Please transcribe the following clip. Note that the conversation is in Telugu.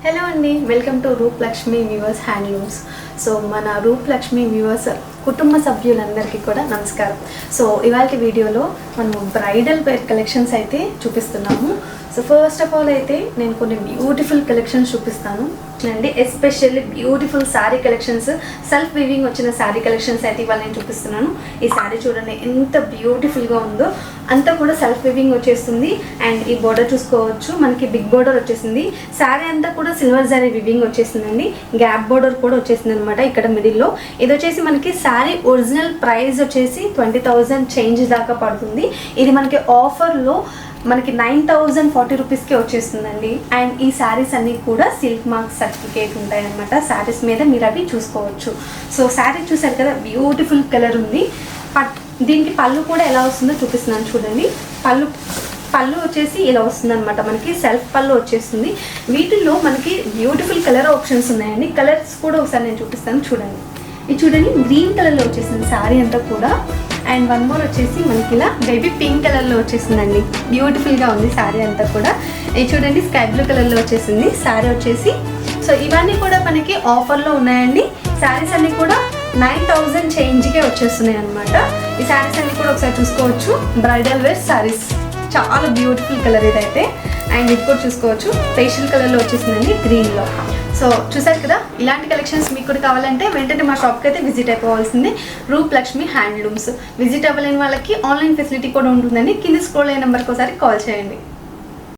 హలో అండి, welcome to Roop Lakshmi viewers handlooms. So మన రూప్ లక్ష్మి వ్యూవర్స్ కుటుంబ సభ్యులందరికీ కూడా నమస్కారం. సో ఇవాళ వీడియోలో మనము బ్రైడల్ వేర్ కలెక్షన్స్ అయితే చూపిస్తున్నాము. సో ఫస్ట్ ఆఫ్ ఆల్ అయితే నేను కొన్ని బ్యూటిఫుల్ కలెక్షన్స్ చూపిస్తాను అండి. Especially beautiful sari collections, self weaving వచ్చిన శారీ కలెక్షన్స్ అయితే ఇవాళ నేను చూపిస్తున్నాను. ఈ శారీ చూడండి ఎంత బ్యూటిఫుల్గా ఉందో, అంతా కూడా సెల్ఫ్ వీవింగ్ వచ్చేస్తుంది. అండ్ ఈ బోర్డర్ చూసుకోవచ్చు, మనకి బిగ్ బోర్డర్ వచ్చేసింది. శారీ అంతా కూడా సిల్వర్ జరీ వీవింగ్ వచ్చేసిందండి. గ్యాప్ బోర్డర్ కూడా వచ్చేసింది అనమాట ఇక్కడ మిడిల్లో. ఇది వచ్చేసి మనకి శారీ ఒరిజినల్ ప్రైస్ వచ్చేసి 20,000 చేంజ్ దాకా పడుతుంది. ఇది మనకి ఆఫర్లో మనకి 9,040 రూపీస్కి వచ్చేస్తుందండి. అండ్ ఈ శారీస్ అన్నీ కూడా సిల్క్ మార్క్ సర్టిఫికేట్ ఉంటాయన్నమాట. శారీస్ మీద మీరు అవి చూసుకోవచ్చు. సో శారీ చూసారు కదా, బ్యూటిఫుల్ కలర్ ఉంది. దీనికి పళ్ళు కూడా ఎలా వస్తుందో చూపిస్తున్నాను చూడండి. పళ్ళు వచ్చేసి ఇలా వస్తుంది అనమాట. మనకి సెల్ఫ్ పళ్ళు వచ్చేస్తుంది. వీటిల్లో మనకి బ్యూటిఫుల్ కలర్ ఆప్షన్స్ ఉన్నాయండి. కలర్స్ కూడా ఒకసారి నేను చూపిస్తాను చూడండి. ఇది చూడండి, గ్రీన్ కలర్లో వచ్చేసింది శారీ అంతా కూడా. అండ్ వన్ మోర్ వచ్చేసి మనకి ఇలా బేబీ పింక్ కలర్లో వచ్చేసిందండి. బ్యూటిఫుల్గా ఉంది శారీ అంతా కూడా. ఇది చూడండి, స్కై బ్లూ కలర్లో వచ్చేసింది శారీ వచ్చేసి. సో ఇవన్నీ కూడా మనకి ఆఫర్లో ఉన్నాయండి. శారీస్ అన్నీ కూడా 9,000 చేంజ్కే వచ్చేస్తున్నాయి అనమాట. ఈ శారీస్ అన్నీ కూడా ఒకసారి చూసుకోవచ్చు. బ్రైడల్ వేర్ శారీస్, చాలా బ్యూటిఫుల్ కలర్ ఇదైతే. అండ్ ఇది కూడా చూసుకోవచ్చు, పేస్టల్ కలర్లో వచ్చేసిందండి, గ్రీన్లో. సో చూసారు కదా, ఇలాంటి కలెక్షన్స్ మీకు కూడా కావాలంటే వెంటనే మా షాప్కి అయితే విజిట్ అయిపోవాల్సింది. రూప్ లక్ష్మి హ్యాండ్లూమ్స్. విజిట్ అవ్వలేని వాళ్ళకి ఆన్లైన్ ఫెసిలిటీ కూడా ఉంటుందండి. కింద స్క్రోల్ అయిన నెంబర్కి ఒకసారి కాల్ చేయండి.